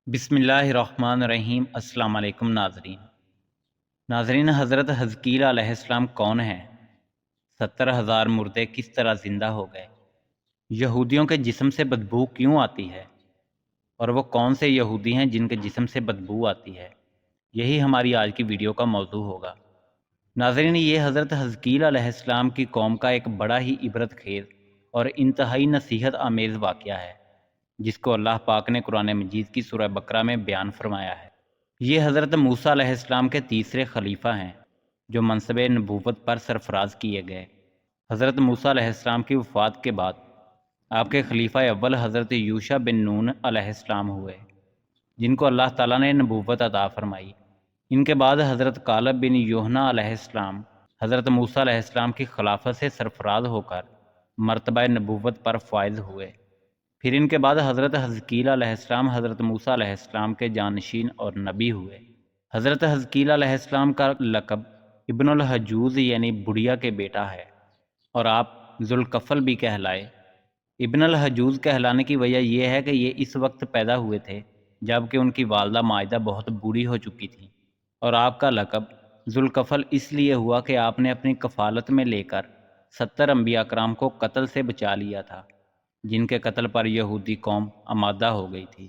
بسم اللہ الرحمن الرحیم۔ السلام علیکم ناظرین، حضرت حزقیل علیہ السلام کون ہیں؟ 70,000 مردے کس طرح زندہ ہو گئے؟ یہودیوں کے جسم سے بدبو کیوں آتی ہے؟ اور وہ کون سے یہودی ہیں جن کے جسم سے بدبو آتی ہے؟ یہی ہماری آج کی ویڈیو کا موضوع ہوگا۔ ناظرین، یہ حضرت حزقیل علیہ السلام کی قوم کا ایک بڑا ہی عبرت خیز اور انتہائی نصیحت آمیز واقعہ ہے، جس کو اللہ پاک نے قرآن مجید کی سورہ بقرہ میں بیان فرمایا ہے۔ یہ حضرت موسیٰ علیہ السلام کے تیسرے خلیفہ ہیں جو منصب نبوت پر سرفراز کیے گئے۔ حضرت موسیٰ علیہ السلام کی وفات کے بعد آپ کے خلیفہ اول حضرت یوشع بن نون علیہ السلام ہوئے، جن کو اللہ تعالیٰ نے نبوت عطا فرمائی۔ ان کے بعد حضرت کالب بن یوحنا علیہ السلام حضرت موسیٰ علیہ السلام کی خلافت سے سرفراز ہو کر مرتبہ نبوت پر فائز ہوئے۔ پھر ان کے بعد حضرت حزقیل علیہ السلام حضرت موسیٰ علیہ السلام کے جانشین اور نبی ہوئے۔ حضرت حزقیل علیہ السلام کا لقب ابن الحجوز یعنی بڑھیا کے بیٹا ہے، اور آپ ذوالکفل بھی کہلائے۔ ابن الحجوز کہلانے کی وجہ یہ ہے کہ یہ اس وقت پیدا ہوئے تھے جب کہ ان کی والدہ مائدہ بہت بوڑھی ہو چکی تھی، اور آپ کا لقب ذوالکفل اس لیے ہوا کہ آپ نے اپنی کفالت میں لے کر 70 انبیاء کرام کو قتل سے بچا لیا تھا، جن کے قتل پر یہودی قوم آمادہ ہو گئی تھی۔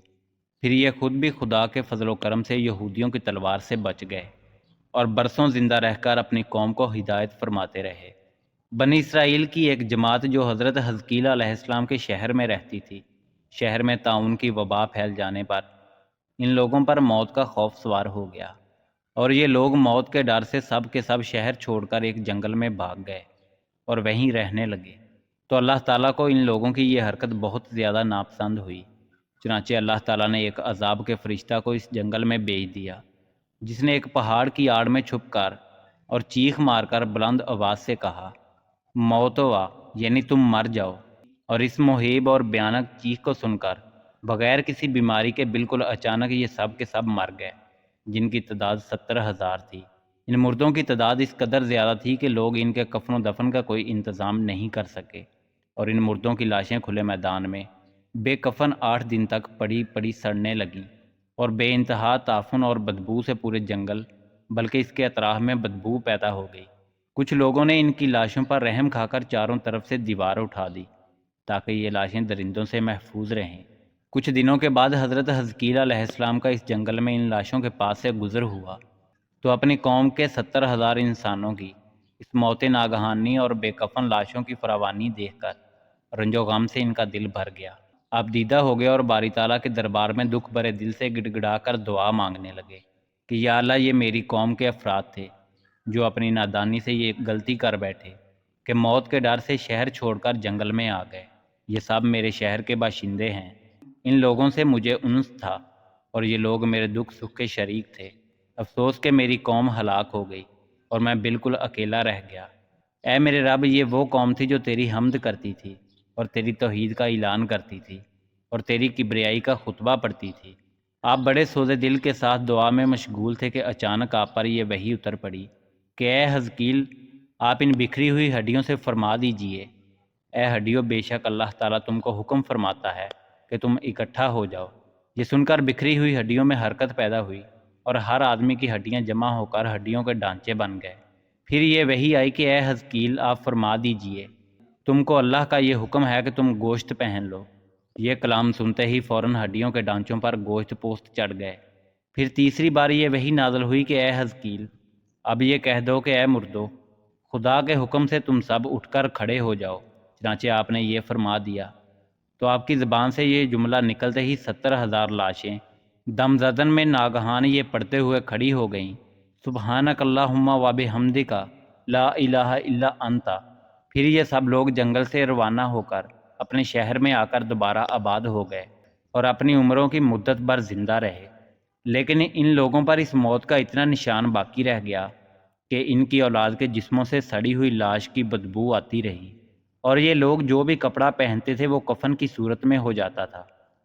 پھر یہ خود بھی خدا کے فضل و کرم سے یہودیوں کی تلوار سے بچ گئے اور برسوں زندہ رہ کر اپنی قوم کو ہدایت فرماتے رہے۔ بنی اسرائیل کی ایک جماعت جو حضرت حزقیل علیہ السلام کے شہر میں رہتی تھی، شہر میں طاعون کی وبا پھیل جانے پر ان لوگوں پر موت کا خوف سوار ہو گیا، اور یہ لوگ موت کے ڈر سے سب کے سب شہر چھوڑ کر ایک جنگل میں بھاگ گئے اور وہیں رہنے لگے۔ تو اللہ تعالیٰ کو ان لوگوں کی یہ حرکت بہت زیادہ ناپسند ہوئی، چنانچہ اللہ تعالیٰ نے ایک عذاب کے فرشتہ کو اس جنگل میں بھیج دیا، جس نے ایک پہاڑ کی آڑ میں چھپ کر اور چیخ مار کر بلند آواز سے کہا، موت ہوا یعنی تم مر جاؤ۔ اور اس مہیب اور بھیانک چیخ کو سن کر بغیر کسی بیماری کے بالکل اچانک یہ سب کے سب مر گئے، جن کی تعداد 70,000 تھی۔ ان مردوں کی تعداد اس قدر زیادہ تھی کہ لوگ ان کے کفن و دفن کا کوئی انتظام نہیں کر سکے، اور ان مردوں کی لاشیں کھلے میدان میں بے کفن 8 دن تک پڑی پڑی سڑنے لگیں، اور بے انتہا تعفن اور بدبو سے پورے جنگل بلکہ اس کے اطراف میں بدبو پیدا ہو گئی۔ کچھ لوگوں نے ان کی لاشوں پر رحم کھا کر چاروں طرف سے دیوار اٹھا دی تاکہ یہ لاشیں درندوں سے محفوظ رہیں۔ کچھ دنوں کے بعد حضرت حزقیل علیہ السلام کا اس جنگل میں ان لاشوں کے پاس سے گزر ہوا تو اپنی قوم کے 70,000 انسانوں کی اس موت ناگہانی اور بے کفن لاشوں کی فراوانی دیکھ کر رنج و غم سے ان کا دل بھر گیا۔ آپ دیدہ ہو گئے اور باری تعالیٰ کے دربار میں دکھ بھرے دل سے گڑ گڑا کر دعا مانگنے لگے کہ یا اللہ، یہ میری قوم کے افراد تھے جو اپنی نادانی سے یہ غلطی کر بیٹھے کہ موت کے ڈر سے شہر چھوڑ کر جنگل میں آ گئے۔ یہ سب میرے شہر کے باشندے ہیں، ان لوگوں سے مجھے انس تھا اور یہ لوگ میرے دکھ سکھ کے شریک تھے۔ افسوس کہ میری قوم ہلاک ہو گئی اور میں بالکل اکیلا رہ گیا۔ اے میرے رب، یہ وہ قوم تھی جو تیری حمد کرتی تھی اور تیری توحید کا اعلان کرتی تھی اور تیری کبریائی کا خطبہ پڑھتی تھی۔ آپ بڑے سودے دل کے ساتھ دعا میں مشغول تھے کہ اچانک آپ پر یہ وحی اتر پڑی کہ اے حزقیل، آپ ان بکھری ہوئی ہڈیوں سے فرما دیجئے، اے ہڈیوں، بے شک اللہ تعالیٰ تم کو حکم فرماتا ہے کہ تم اکٹھا ہو جاؤ۔ یہ سن کر بکھری ہوئی ہڈیوں میں حرکت پیدا ہوئی اور ہر آدمی کی ہڈیاں جمع ہو کر ہڈیوں کے ڈھانچے بن گئے۔ پھر یہ وحی آئی کہ اے حزقیل، آپ فرما دیجئے، تم کو اللہ کا یہ حکم ہے کہ تم گوشت پہن لو۔ یہ کلام سنتے ہی فوراً ہڈیوں کے ڈھانچوں پر گوشت پوست چڑھ گئے۔ پھر تیسری بار یہ وحی نازل ہوئی کہ اے حزقیل، اب یہ کہہ دو کہ اے مردو، خدا کے حکم سے تم سب اٹھ کر کھڑے ہو جاؤ۔ چنانچہ آپ نے یہ فرما دیا تو آپ کی زبان سے یہ جملہ نکلتے ہی 70,000 لاشیں دم زدن میں ناگہان یہ پڑھتے ہوئے کھڑی ہو گئیں، سبحانک اللہم و بحمدک لا الہ الا انت۔ پھر یہ سب لوگ جنگل سے روانہ ہو کر اپنے شہر میں آ کر دوبارہ آباد ہو گئے اور اپنی عمروں کی مدت بھر زندہ رہے۔ لیکن ان لوگوں پر اس موت کا اتنا نشان باقی رہ گیا کہ ان کی اولاد کے جسموں سے سڑی ہوئی لاش کی بدبو آتی رہی، اور یہ لوگ جو بھی کپڑا پہنتے تھے وہ کفن کی صورت میں ہو جاتا تھا،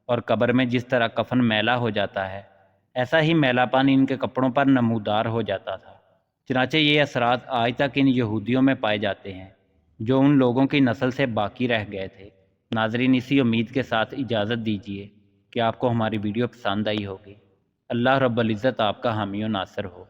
اور قبر میں جس طرح کفن میلا ہو جاتا ہے ایسا ہی میلا پن ان کے کپڑوں پر نمودار ہو جاتا تھا۔ چنانچہ یہ اثرات آج تک ان یہودیوں میں پائے جاتے ہیں جو ان لوگوں کی نسل سے باقی رہ گئے تھے۔ ناظرین، اسی امید کے ساتھ اجازت دیجیے کہ آپ کو ہماری ویڈیو پسند آئی ہوگی۔ اللہ رب العزت آپ کا حامی و ناصر ہو۔